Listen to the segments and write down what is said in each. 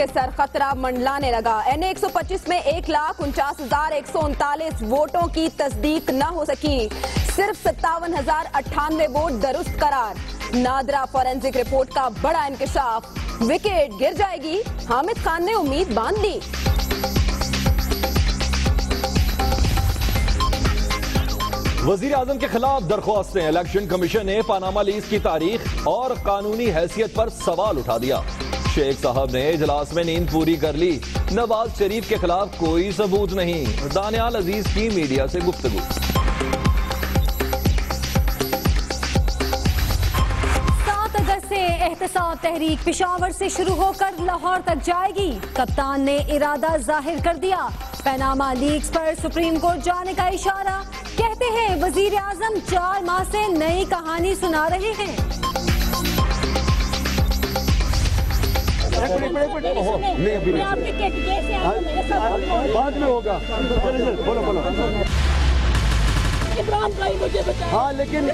के सर खतरा मंडलाने लगा। NA 125 में 1,49,139 वोटों की तस्दीक न हो सकी। सिर्फ 57,098 वोट दुरुस्त करार। नादरा फॉरेंसिक रिपोर्ट का बड़ा इंकशाफ। विकेट गिर जाएगी, हामिद खान ने उम्मीद बांध ली। वजीर आजम के खिलाफ दरख्वास्तें। इलेक्शन कमीशन ने पानामा लीज की तारीख और कानूनी हैसियत पर सवाल उठा दिया। शेख साहब ने इजलास में नींद पूरी कर ली। नवाज शरीफ के खिलाफ कोई सबूत नहीं। दानियाल अजीज की मीडिया से गुफ्तगू। 7 अगस्त से एहतसाब तहरीक पेशावर से शुरू होकर लाहौर तक जाएगी। कप्तान ने इरादा जाहिर कर दिया। पनामा लीक्स पर सुप्रीम कोर्ट जाने का इशारा। कहते हैं वजीर आजम 4 माह से नई कहानी सुना रहे हैं। बाद में होगा। बोलो मुझे बता। हाँ लेकिन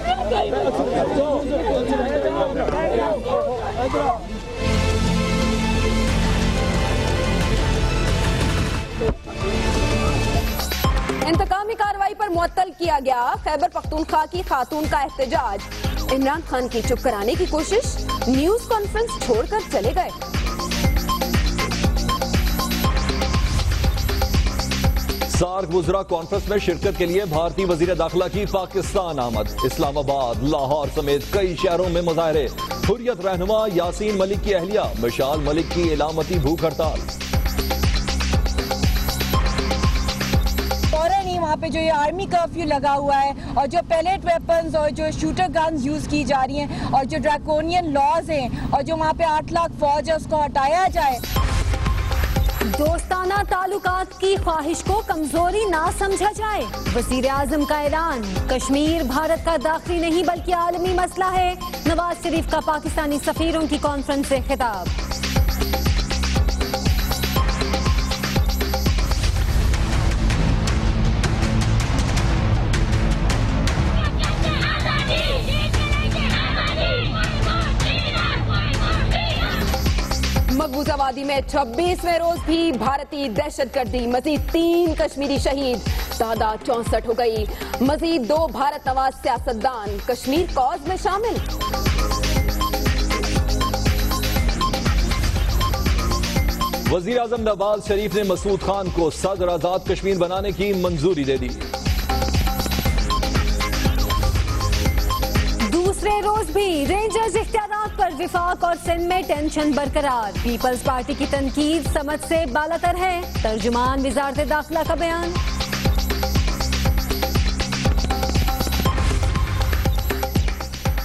इंतकामी कार्रवाई पर मुअत्तल किया गया। खैबर पख्तूनख्वा की खातून का एहतजाज। इमरान खान की चुप कराने की कोशिश। न्यूज कॉन्फ्रेंस छोड़कर चले गए। सार्क वुज़रा कॉन्फ्रेंस में शिरकत के लिए भारतीय वजीर दाखिला की पाकिस्तान आमद। इस्लामाबाद, लाहौर समेत कई शहरों में मुजाहरे। हुर्रियत रहनुमा यासीन मलिक की अहलिया मिशाल मलिक की इलामती भूख हड़ताल। वहाँ पे जो ये आर्मी कर्फ्यू लगा हुआ है और जो पैलेट वेपन्स और जो शूटर गन्स यूज की जा रही हैं और जो ड्रैकोनियन लॉज हैं और जो वहाँ पे 8 लाख फौज है उसको हटाया जाए। दोस्ताना ताल्लुकात की ख्वाहिश को कमजोरी ना समझा जाए। वजीर आजम का ऐलान। कश्मीर भारत का दाखिली नहीं बल्कि आलमी मसला है। नवाज शरीफ का पाकिस्तानी सफीरों की कॉन्फ्रेंस से खिताब। मकबूजा वादी में 26वें रोज भी भारतीय दहशतगर्दी। मजीद 3 कश्मीरी शहीद। तादाद 64 हो गई। मजीद 2 भारत नवाज सियासतदान कश्मीर कॉज में शामिल। वजीर आजम नवाज शरीफ ने मसूद खान को सदर आजाद कश्मीर बनाने की मंजूरी दे दी। दूसरे रोज भी रेंजर्स इख्तियारात पर विफाक और सिंध में टेंशन बरकरार। पीपल्स पार्टी की तनकीद समझ से बालातर है। तर्जुमान वजारत दाखिला का बयान।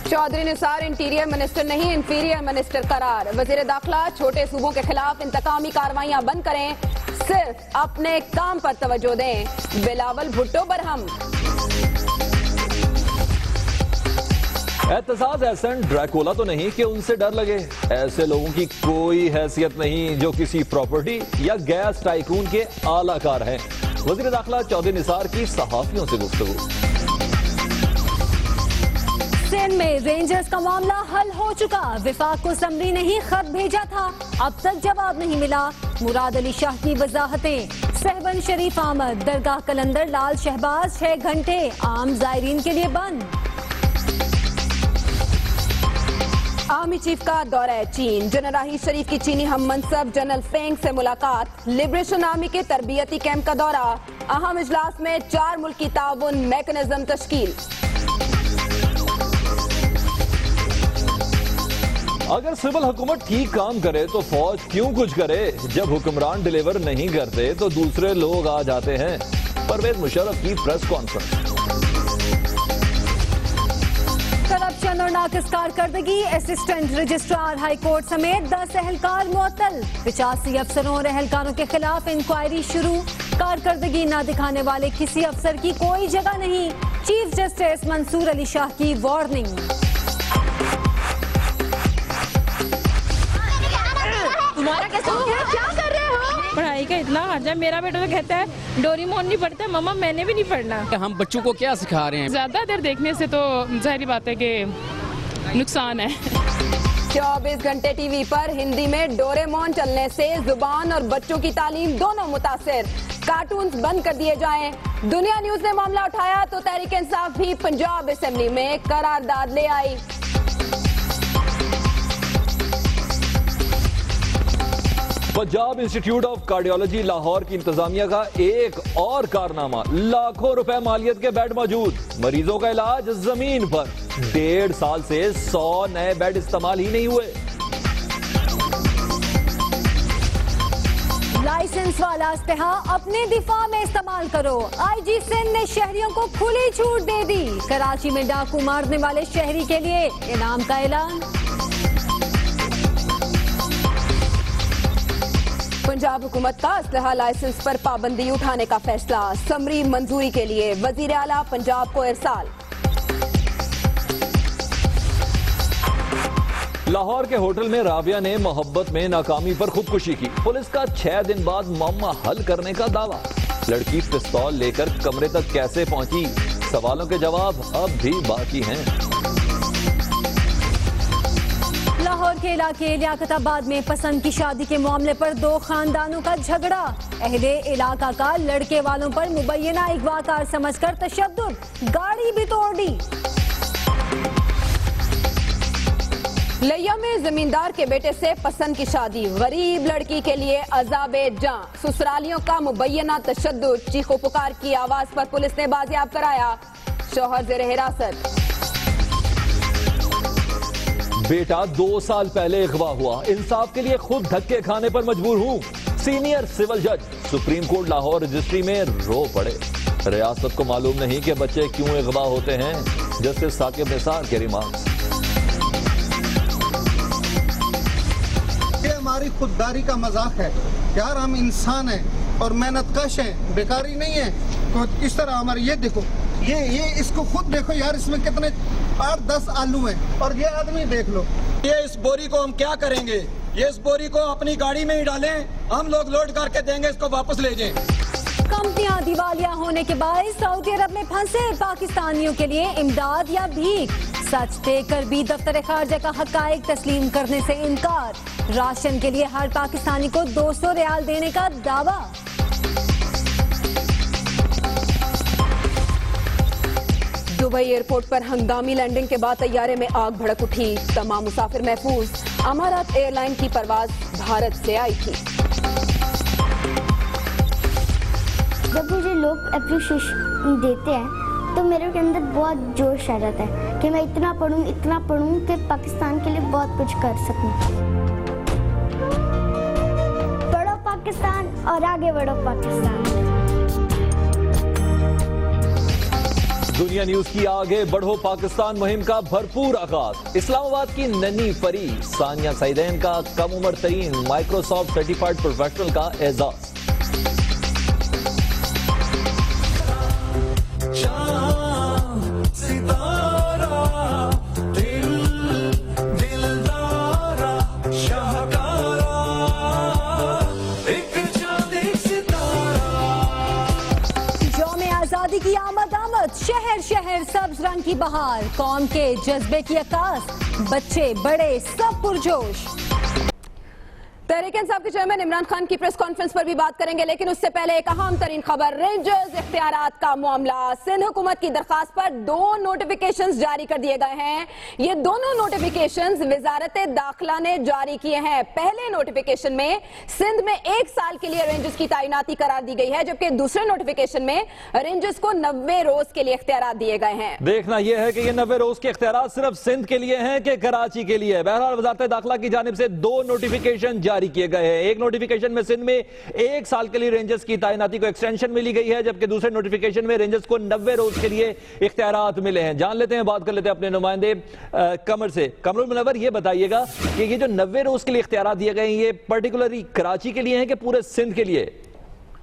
चौधरी निसार इंटीरियर मिनिस्टर नहीं इंफीरियर मिनिस्टर करार। वजीर दाखिला छोटे सूबों के खिलाफ इंतकामी कार्रवाइयां बंद करें, सिर्फ अपने काम पर तवज्जो दें। बिलावल भुट्टो बरहम। एहतसास एहसन ड्रैकोला तो नहीं कि उनसे डर लगे। ऐसे लोगों की कोई हैसियत नहीं जो किसी प्रॉपर्टी या गैस टाइकून के आलाकार हैं। वजीर दाखिला चौधरी निसार की सहाफियों से गुफ्तगू। सिंध में रेंजर्स का मामला हल हो चुका। विफाक को समरी नहीं खत भेजा था, अब तक जवाब नहीं मिला। मुराद अली शाह की वजाहतें। सहबन शरीफ आमद। दरगाह कलंदर लाल शहबाज 6 घंटे आम जायरीन के लिए बंद। आर्मी चीफ का दौरा चीन। जनरल राहील शरीफ की चीनी हम मनसब जनरल फेंग से मुलाकात। लिबरेशन आर्मी के तरबियती कैंप का दौरा। अहम इजलास में 4 मुल्की ताउन मैकेनिज्म तश्कील। अगर सिविल हुकूमत ठीक काम करे तो फौज क्यों कुछ करे। जब हुक्मरान डिलीवर नहीं करते तो दूसरे लोग आ जाते हैं। परवेज मुशर्रफ की प्रेस कॉन्फ्रेंस। करप्शन और नाकिस कारकर्दगी। असिस्टेंट रजिस्ट्रार हाई कोर्ट समेत 10 एहलकार मुअत्तल। 85 अफसरों और एहलकारों के खिलाफ इंक्वायरी शुरू। कारकर्दगी न दिखाने वाले किसी अफसर की कोई जगह नहीं। चीफ जस्टिस मंसूर अली शाह की वार्निंग। तुम्हारा कैसा क्या कर रहे हो? पढ़ाई का इतना खर्चा। मेरा बेटा तो कहता है डोरेमोन नहीं पढ़ता, मम्मा मैंने भी नहीं पढ़ना। हम बच्चों को क्या सिखा रहे हैं? ज्यादा देर देखने से तो जाहिर बात है कि नुकसान है। 24 घंटे टीवी पर हिंदी में डोरेमोन चलने से जुबान और बच्चों की तालीम दोनों मुतासिर। कार्टून्स बंद कर दिए जाएं। दुनिया न्यूज ने मामला उठाया तो तहरीक इंसाफ भी पंजाब असेंबली में करारदाद ले आई। Punjab Institute of Cardiology Lahore की इंतजामिया का एक और कारनामा, लाखों रुपए मालियत के बेड मौजूद, मरीजों का इलाज जमीन पर। 1.5 साल से 100 नए बेड इस्तेमाल ही नहीं हुए। लाइसेंस वाला इस्तेहा अपने दिफा में इस्तेमाल करो। आईजी सिंध ने शहरियों को खुली छूट दे दी। कराची में डाकू मारने वाले शहरी के लिए इनाम का ऐलान। पंजाब हुकूमत का असलहा लाइसेंस पर पाबंदी उठाने का फैसला, समरी मंजूरी के लिए वजीर आला पंजाब को इरसाल। लाहौर के होटल में राबिया ने मोहब्बत में नाकामी पर खुदकुशी की। पुलिस का 6 दिन बाद मामला हल करने का दावा। लड़की पिस्तौल लेकर कमरे तक कैसे पहुंची, सवालों के जवाब अब भी बाकी हैं। लाहौर के इलाके लियाकताबाद में पसंद की शादी के मामले पर 2 खानदानों का झगड़ा। अहले इलाका का लड़के वालों पर मुबैना अगवाकार समझकर तशद्दुद, गाड़ी भी तोड़ दी। लिया में जमींदार के बेटे से पसंद की शादी, गरीब लड़की के लिए अजाबे जां। ससुरालियों का मुबैना तशद्दुद, चीखो पुकार की आवाज पर पुलिस ने बाजियाब कराया। शौहर जेर हिरासत। बेटा 2 साल पहले अगवा हुआ, इंसाफ के लिए खुद धक्के खाने पर मजबूर हूँ। सीनियर सिविल जज सुप्रीम कोर्ट लाहौर रजिस्ट्री में रो पड़े। रियासत को मालूम नहीं कि बच्चे क्यों अगवा होते हैं। जस्टिस साकिब निसार के रिमार्क्स। ये हमारी खुददारी का मजाक है यार, हम इंसान हैं और मेहनतकश हैं, बेकारी नहीं है। तो किस तरह हमारे ये देखो, ये इसको खुद देखो यार, इसमें कितने 8-10 आलू हैं और ये आदमी देख लो। ये इस बोरी को हम क्या करेंगे? ये इस बोरी को अपनी गाड़ी में ही डालें, हम लोग लोड करके देंगे, इसको वापस ले जाएं। कंपनियां दिवालिया होने के बाद सऊदी अरब में फंसे पाकिस्तानियों के लिए इमदाद या भीख। सच देकर भी दफ्तर खारजा का हकायक तस्लीम करने से इनकार। राशन के लिए हर पाकिस्तानी को 200 रियाल देने का दावा। दुबई एयरपोर्ट पर हंगामी लैंडिंग के बाद तैयारे में आग भड़क उठी। तमाम मुसाफिर महफूज। अमारात एयरलाइन की परवाज भारत से आई थी। जब मुझे लोग एप्रिशिएशन देते हैं तो मेरे के अंदर बहुत जोश आ जाता है कि मैं इतना पढ़ूं कि पाकिस्तान के लिए बहुत कुछ कर सकूं। बढ़ो पाकिस्तान और आगे बढ़ो पाकिस्तान। दुनिया न्यूज की आगे बढ़ो पाकिस्तान मुहिम का भरपूर आगाज। इस्लामाबाद की नन्ही परी सानिया सईदैन का कम उम्र तरीन माइक्रोसॉफ्ट सर्टिफाइड प्रोफेशनल का एजाज। आजादी की आमद शहर शहर सब्ज रंग की बहार, कौम के जज्बे की अक्कास, बच्चे बड़े सब पुरजोश। तहरीक इंसाफ के चेयरमैन इमरान खान की प्रेस कॉन्फ्रेंस पर भी बात करेंगे, लेकिन उससे पहले एक अहम तरीन खबर, रेंजर्स इख्तियारात का मामला। सिंध हुकूमत की दरखास्त पर 2 नोटिफिकेशंस जारी कर दिए गए हैं। ये दोनों नोटिफिकेशंस वजारत दाखिला ने जारी किए हैं। पहले नोटिफिकेशन में सिंध में 1 साल के लिए रेंजर्स की तैनाती करार दी गई है, जबकि दूसरे नोटिफिकेशन में रेंजर्स को 90 रोज के लिए इख्तियारात दिए गए हैं। देखना यह है कि ये 90 रोज के इख्तियारात सिर्फ सिंध के लिए हैं कि कराची के लिए। बहरहाल वजारत दाखिला की जानिब से 2 नोटिफिकेशन जारी किए गए हैं। एक नोटिफिकेशन में सिंध में 1 साल के लिए रेंजर्स की तैनाती को एक्सटेंशन मिली गई है, जबकि दूसरे नोटिफिकेशन में रेंजर्स को 90 रोज के लिए इख्तियारात मिले हैं। जान लेते हैं, बात कर लेते हैं अपने नुमाइंदे कमर से। कमरुल मुनव्वर, ये बताइएगा कि ये जो 90 रोज के लिए इख्तियारात दिए गए हैं, ये पर्टिकुलरली कराची के लिए हैं कि पूरे सिंध के लिए?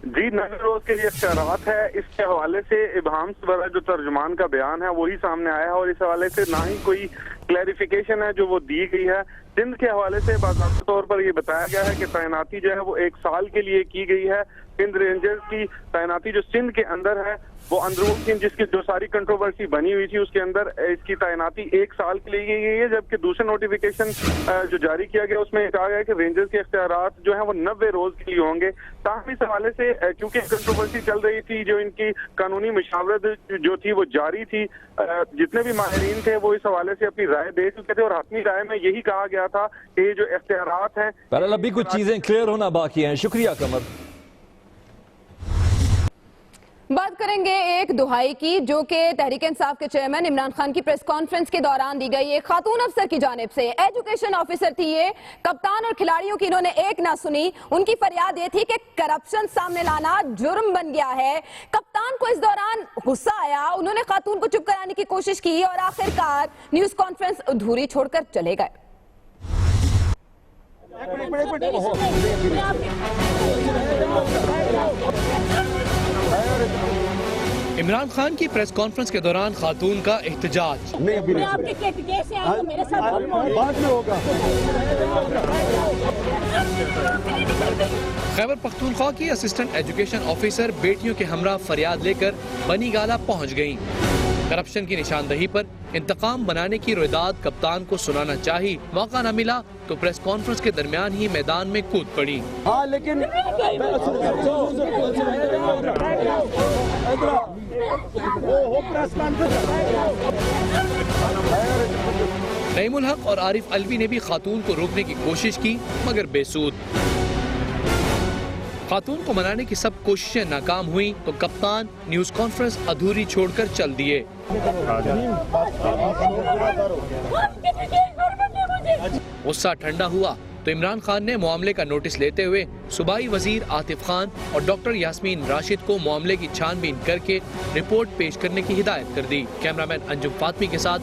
जी, 90 रोज के लिए इख्तियारात है। इसके हवाले से इब्हाम जो तर्जुमान का बयान है वही सामने आया है और इस हवाले से ना ही कोई क्लैरिफिकेशन है जो वो दी गई है। सिंध के हवाले से बाकायदा तौर पर ये बताया गया है कि तैनाती जो है वो 1 साल के लिए की गई है। सिंध रेंजर्स की तैनाती जो सिंध के अंदर है वो अंदरून सिंध, जिसकी जो सारी कंट्रोवर्सी बनी हुई थी उसके अंदर इसकी तैनाती 1 साल के लिए की गई है। जबकि दूसरा नोटिफिकेशन जो जारी किया गया उसमें कहा गया कि रेंजर्स के इख्तियारात जो है वो 90 रोज के लिए होंगे। ताहम इस हवाले से क्योंकि कंट्रोवर्सी चल रही थी, जो इनकी कानूनी मशावरत जो थी वो जारी थी, जितने भी माहिरीन थे वो इस हवाले से अपनी राय दे चुके थे और अपनी राय में यही कहा गया था कि ये जो इख्तियारात हैं। बहरहाल अभी कुछ चीजें क्लियर होना बाकी हैं। शुक्रिया कमर। बात करेंगे एक दुहाई की जो कि तहरीक इंसाफ के चेयरमैन इमरान खान की प्रेस कॉन्फ्रेंस के दौरान दी गई। एक खातून अफसर की जानिब से, एजुकेशन ऑफिसर थी ये, कप्तान और खिलाड़ियों की इन्होंने एक ना सुनी। उनकी फरियाद ये थी कि करप्शन सामने लाना जुर्म बन गया है। कप्तान को इस दौरान गुस्सा आया, उन्होंने खातून को चुप कराने की कोशिश की और आखिरकार न्यूज कॉन्फ्रेंस अधूरी छोड़कर चले गए। इमरान खान की प्रेस कॉन्फ्रेंस के दौरान खातून का एहतजाज। नहीं अभी नहीं, बाद में होगा। खैबर पख्तूनख्वा की असिस्टेंट एजुकेशन ऑफिसर बेटियों के हमरा फरियाद लेकर बनी गाला पहुंच गईं। करप्शन की निशानदही पर इंतकाम बनाने की रोयदाद कप्तान को सुनाना चाहिए, मौका न मिला तो प्रेस कॉन्फ्रेंस के दरमियान ही मैदान में कूद पड़ी। हाँ लेकिन नईमुल हक और आरिफ अलवी ने भी खातून को रोकने की कोशिश की मगर बेसूद। खातून को मनाने की सब कोशिशें नाकाम हुई तो कप्तान न्यूज कॉन्फ्रेंस अधूरी छोड़कर चल दिए। गुस्सा ठंडा हुआ तो इमरान खान ने मामले का नोटिस लेते हुए सूबाई वजीर आतिफ खान और डॉक्टर यास्मीन राशिद को मामले की छानबीन करके रिपोर्ट पेश करने की हिदायत कर दी। कैमरामैन अंजुम फातमी के साथ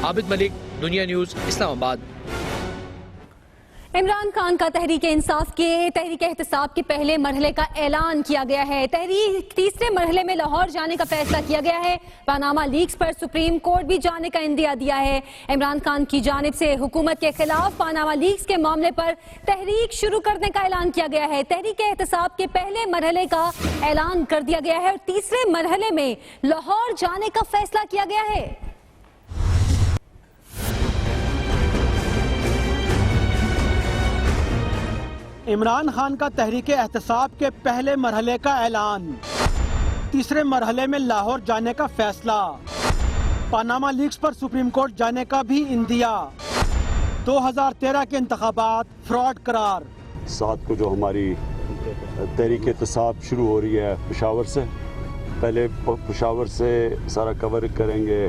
आबिद मलिक, दुनिया न्यूज, इस्लामाबाद। इमरान खान का तहरीक इंसाफ के तहरीक एहतसाब के पहले मरहले का ऐलान किया गया है। तहरीक तीसरे मरहले में लाहौर जाने का फैसला किया गया है। पनामा लीक्स पर सुप्रीम कोर्ट भी जाने का इंदिया दिया है। इमरान खान की जानिब से हुकूमत के खिलाफ पनामा लीक्स के मामले पर तहरीक शुरू करने का ऐलान किया गया है। तहरीक एहतसाब के पहले मरहले का ऐलान कर दिया गया है और तीसरे मरहले में लाहौर जाने का फैसला किया गया है। इमरान खान का तहरीक एहतसाब के पहले मरहले का ऐलान, तीसरे मरहले में लाहौर जाने का फैसला, पनामा लीक्स पर सुप्रीम कोर्ट जाने का भी इंदिया, 2013 के इंतखाबात फ्रॉड करार। 7 को जो हमारी तहरीक एहतसाब शुरू हो रही है पेशावर से, पहले पेशावर से सारा कवर करेंगे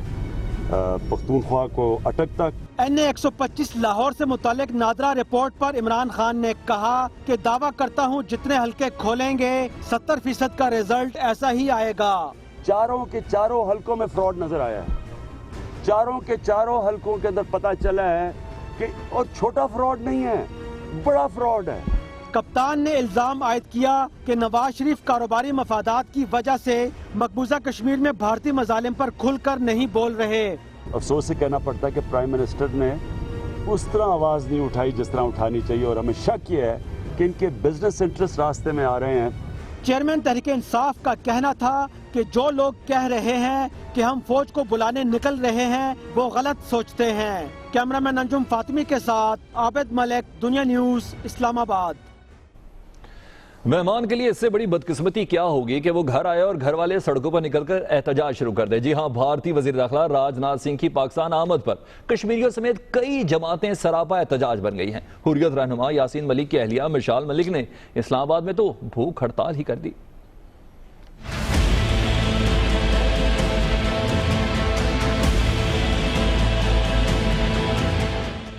पख्तूनख्वा को अटक तक। NA 125 लाहौर से मुतालिक नादरा रिपोर्ट पर इमरान खान ने कहा कि दावा करता हूं जितने हलके खोलेंगे 70% का रिजल्ट ऐसा ही आएगा। चारों के चारों हलकों में फ्रॉड नजर आया है। चारों के चारों हलकों के अंदर पता चला है कि और छोटा फ्रॉड नहीं है, बड़ा फ्रॉड है। कप्तान ने इल्जाम आयद किया कि नवाज शरीफ कारोबारी मफादात की वजह से मकबूजा कश्मीर में भारतीय मजालिम पर खुलकर नहीं बोल रहे। अफसोस से कहना पड़ता है कि प्राइम मिनिस्टर ने उस तरह आवाज नहीं उठाई जिस तरह उठानी चाहिए और हमें शक ये है कि इनके बिजनेस इंटरेस्ट रास्ते में आ रहे हैं। चेयरमैन तहरीक इंसाफ का कहना था कि जो लोग कह रहे हैं कि हम फौज को बुलाने निकल रहे हैं वो गलत सोचते हैं। कैमरामैन अंजुम फातिमी के साथ आबिद मलिक, दुनिया न्यूज, इस्लामाबाद। मेहमान के लिए इससे बड़ी बदकिस्मती क्या होगी कि वो घर आए और घर वाले सड़कों पर निकलकर एहतजाज शुरू कर दे। जी हां, भारतीय वजीर दाखिला राजनाथ सिंह की पाकिस्तान आमद पर कश्मीरियों समेत कई जमातें सरापा एहतजाज बन गई हैं। हुर्रियत रहनुमा यासीन मलिक की अहलिया मिशाल मलिक ने इस्लामाबाद में तो भूख हड़ताल ही कर दी।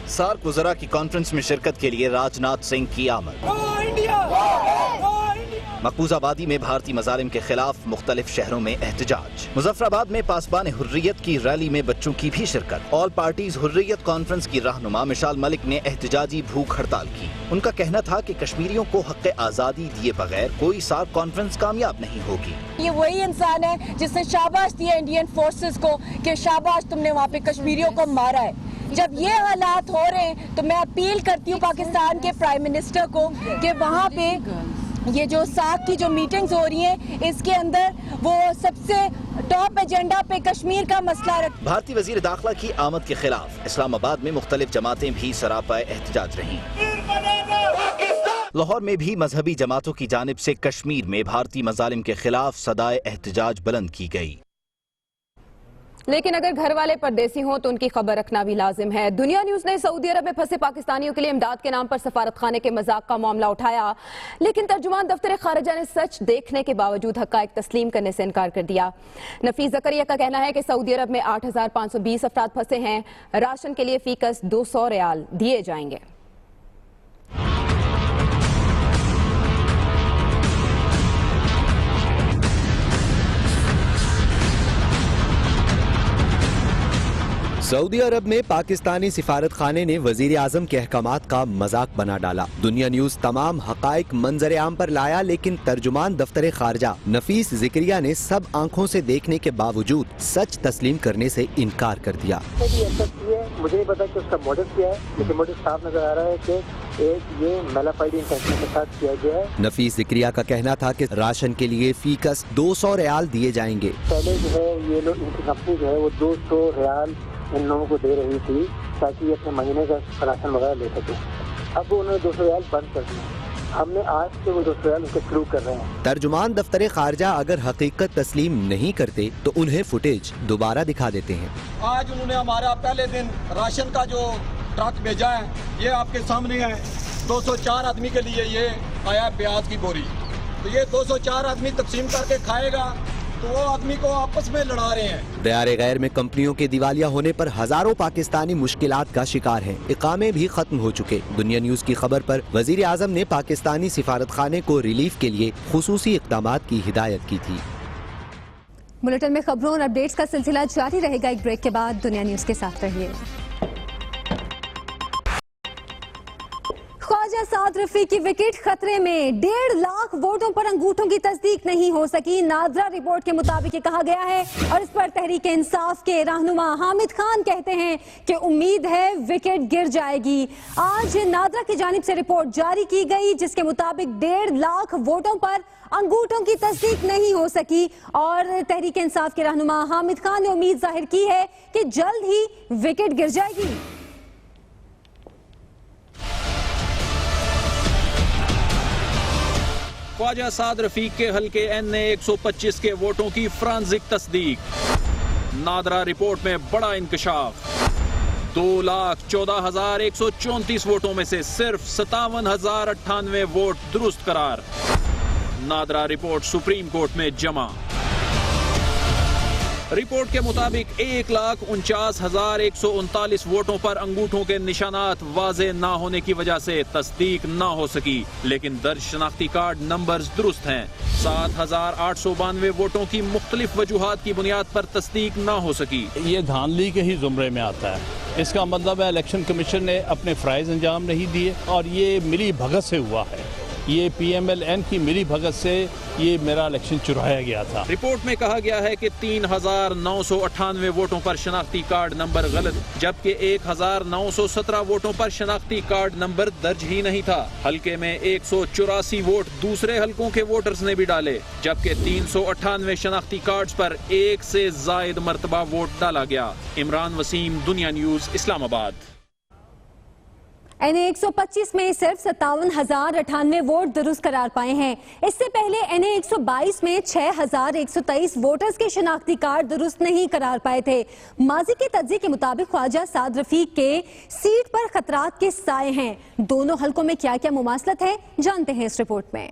सार्क वज़रा की कॉन्फ्रेंस में शिरकत के लिए राजनाथ सिंह की आमद। मकबूजा वादी में भारतीय मजालिम के खिलाफ मुख्तलिफ शहरों में एहतजाज। मुजफ्फराबाद में पासबान हुर्रियत की रैली में बच्चों की भी शिरकत। ऑल पार्टीज हुर्रियत कॉन्फ्रेंस की रहनुमा मिशाल मलिक ने एहतजाजी भूख हड़ताल की। उनका कहना था कि कश्मीरियों को हक आज़ादी दिए बगैर कोई सार्क कॉन्फ्रेंस कामयाब नहीं होगी। ये वही इंसान है जिसने शाबाश दिया इंडियन फोर्सेस को कि शाबाश तुमने वहाँ पे कश्मीरियों को मारा है। जब ये हालात हो रहे हैं तो मैं अपील करती हूँ पाकिस्तान के प्राइम मिनिस्टर को कि वहाँ पे ये जो साख की जो मीटिंग्स हो रही हैं इसके अंदर वो सबसे टॉप एजेंडा पे कश्मीर का मसला रख। भारतीय वजीर दाखिला की आमद के खिलाफ इस्लामाबाद में मुख्तलिफ जमातें भी सरापाए एहतजाज रहीं। लाहौर में भी मजहबी जमातों की जानिब से कश्मीर में भारतीय मजालिम के खिलाफ सदाए एहतजाज बुलंद की गई। लेकिन अगर घर वाले परदेसी हों तो उनकी खबर रखना भी लाजिम है। दुनिया न्यूज ने सऊदी अरब में फंसे पाकिस्तानियों के लिए इमदाद के नाम पर सफारत खाने के मजाक का मामला उठाया, लेकिन तर्जुमान दफ्तर खारिजा ने सच देखने के बावजूद हकायक तस्लीम करने से इनकार कर दिया। नफीस जकरिया का कहना है कि सऊदी अरब में 8,520 अफराद फंसे हैं। राशन के लिए फीकस 200 रियाल दिए जाएंगे। सऊदी अरब में पाकिस्तानी सिफारत खाने ने वजीर आजम के अहकामात का मजाक बना डाला। दुनिया न्यूज तमाम हकाइक मंजर आम पर लाया, लेकिन तर्जुमान दफ्तर खारजा नफीस जिक्रिया ने सब आंखों से देखने के बावजूद सच तस्लीम करने से इनकार कर दिया। मुझे नहीं पता कि उसका मोटिव क्या है, लेकिन मोटिव साफ नजर आ रहा है कि ये मेलाफाइड इंटेंशन के साथ किया गया है। नफीस जिक्रिया का कहना था कि राशन के लिए फीकस 200 रियाल दिए जाएंगे। पहले जो है ये लोग, इनकी कंपनी जो है वो 200 रियाल इन लोगों को दे रही थी ताकि ये अपने महीने का राशन वगैरह ले सके। अब वो उन्होंने 200 रियाल बंद कर दिया। हमने आज से वो 200 रियाल उसके शुरू कर रहे हैं। तर्जुमान दफ्तर खारजा अगर हकीकत तस्लीम नहीं करते तो उन्हें फुटेज दोबारा दिखा देते हैं। आज उन्होंने हमारा पहले दिन राशन का जो ट्रक भेजा है ये आपके सामने है। 204 आदमी के लिए ये आया प्याज की बोरी, तो ये 204 आदमी तकसीम करके खाएगा तो वो आदमी को आपस में लड़ा रहे हैं। दयारे गैर में कंपनियों के दिवालिया होने पर हजारों पाकिस्तानी मुश्किलात का शिकार हैं। इकामे भी खत्म हो चुके। दुनिया न्यूज की खबर पर वजीर आजम ने पाकिस्तानी सिफारत खाने को रिलीफ के लिए खुसूसी इक़दामात की हिदायत की थी। बुलेटिन में खबरों और अपडेट्स का सिलसिला जारी रहेगा। एक ब्रेक के बाद दुनिया न्यूज के साथ रहिए। ख्वाजा साद रफीक की विकेट खतरे में, 1.5 लाख वोटों पर अंगूठों की तस्दीक नहीं हो सकी। नादरा रिपोर्ट के मुताबिक ये कहा गया है और इस पर तहरीक इंसाफ के रहनुमा हामिद खान कहते हैं कि उम्मीद है विकेट गिर जाएगी। आज नादरा की जानिब से रिपोर्ट जारी की गई जिसके मुताबिक 1.5 लाख वोटों पर अंगूठों की तस्दीक नहीं हो सकी और तहरीक इंसाफ के रहनुमा हामिद खान ने उम्मीद जाहिर की है कि जल्द ही विकेट गिर जाएगी। ख्वाजा साद रफीक के हल्के NA 125 के वोटों की फ्रांसिक तस्दीक। नादरा रिपोर्ट में बड़ा इंकशाफ। 2,14,134 वोटों में से सिर्फ 57,098 वोट दुरुस्त करार। नादरा रिपोर्ट सुप्रीम कोर्ट में जमा। रिपोर्ट के मुताबिक 1,49,139 वोटों पर अंगूठों के निशानात वाजे न होने की वजह से तस्दीक न हो सकी, लेकिन दर्ज शनाख्ती कार्ड नंबर्स दुरुस्त हैं। 7,892 वोटों की मुख्तलिफ वजूहात की बुनियाद पर तस्दीक न हो सकी। ये धांधली के ही जुमरे में आता है। इसका मतलब है इलेक्शन कमीशन ने अपने फ़राइज़ अंजाम नहीं दिए और ये मिली भगत से हुआ है। ये PMLN की मिली भगत से ये मेरा इलेक्शन चुराया गया था। रिपोर्ट में कहा गया है कि 3,998 वोटों पर शनाख्ती कार्ड नंबर गलत, जबकि 1,917 वोटों पर शनाख्ती कार्ड नंबर दर्ज ही नहीं था। हल्के में 184 वोट दूसरे हल्कों के वोटर्स ने भी डाले, जबकि 398 शनाख्ती कार्ड्स पर एक से जायद मरतबा वोट डाला गया। इमरान वसीम, दुनिया न्यूज, इस्लामाबाद। NA 125 में सिर्फ 57,098 वोट दुरुस्त करार पाए हैं। इससे पहले NA 122 में 6,123 वोटर्स के शनाख्ती कार्ड दुरुस्त नहीं करार पाए थे। माजी के तज्ज़िये के मुताबिक ख्वाजा साद रफीक के सीट पर खतरात के साए हैं। दोनों हल्कों में क्या क्या मुमासलत है, जानते हैं इस रिपोर्ट में।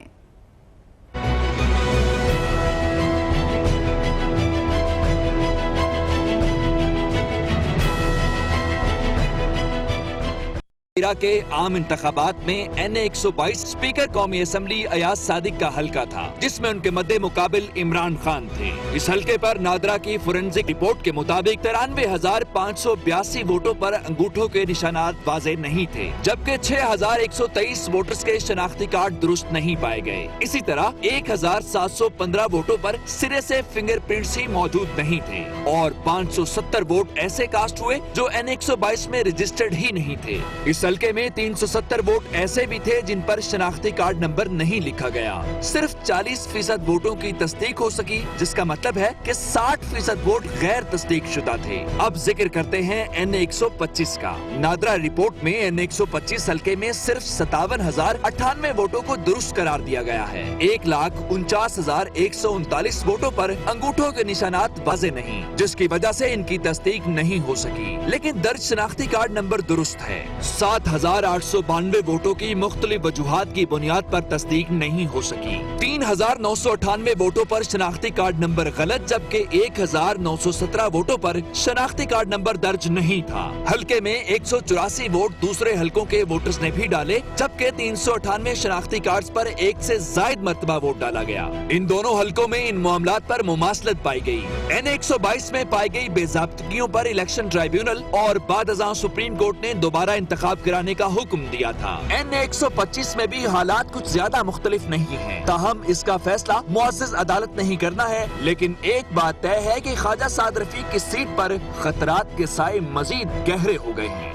तेरह के आम इंतखाबात में NA 122 स्पीकर कौमी असम्बली अयाज सादिक का हल्का था, जिसमें उनके मद्दे मुकाबिल इमरान खान थे। इस हल्के पर नादरा की फोरेंसिक रिपोर्ट के मुताबिक 93,582 वोटों पर अंगूठों के निशानात वाजे नहीं थे, जबकि 6,123 वोटर्स के शनाख्ती कार्ड दुरुस्त नहीं पाए गए। इसी तरह 1,715 वोटों पर सिरे से फिंगरप्रिंट्स ही मौजूद नहीं थे और 570 वोट ऐसे कास्ट हुए जो NA 122 में रजिस्टर्ड ही नहीं थे। इस हल्के में 370 वोट ऐसे भी थे जिन पर शनाख्ती कार्ड नंबर नहीं लिखा गया। सिर्फ 40% वोटों की तस्दीक हो सकी, जिसका मतलब है कि 60% वोट गैर तस्दीक शुदा थे। अब जिक्र करते हैं NA 125 का। नादरा रिपोर्ट में NA 125 हल्के में सिर्फ 57,098 वोटों को दुरुस्त करार दिया गया है। 1,49,139 वोटों पर अंगूठों के निशानात वाजे नहीं, जिसकी वजह से इनकी तस्दीक नहीं हो सकी। लेकिन दर्ज शनाख्ती कार्ड नंबर दुरुस्त है। 7,892 वोटों की मुख्तलिफ वजूहात की बुनियाद पर तस्दीक नहीं हो सकी। 3,998 वोटों पर शनाख्ती कार्ड नंबर गलत, जबकि 1,917 वोटों पर शनाख्ती कार्ड नंबर दर्ज नहीं था। हल्के में 184 वोट दूसरे हल्कों के वोटर्स ने भी डाले, जबकि 398 शनाख्ती कार्ड पर एक से जायद मरतबा वोट डाला गया। इन दोनों हल्कों में इन मामलात पर मुमासलत पाई गई। NA 122 में पाई गई बेज़ाब्तगियों पर इलेक्शन ट्राइब्यूनल और बाद-अज़ां सुप्रीम कोर्ट ने दोबारा इंतखाब कराने का हुक्म दिया था। NA 125 में भी हालात कुछ ज्यादा मुख्तलिफ नहीं है, ताहम इसका फैसला मुअज़्ज़ज़ अदालत नहीं करना है। लेकिन एक बात तय है कि ख्वाजा साद रफीक की सीट पर खतरात के साए मजीद गहरे हो गए हैं।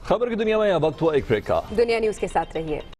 खबर की दुनिया में अब वक्त हुआ एक ब्रेक का। दुनिया न्यूज के साथ रहिए।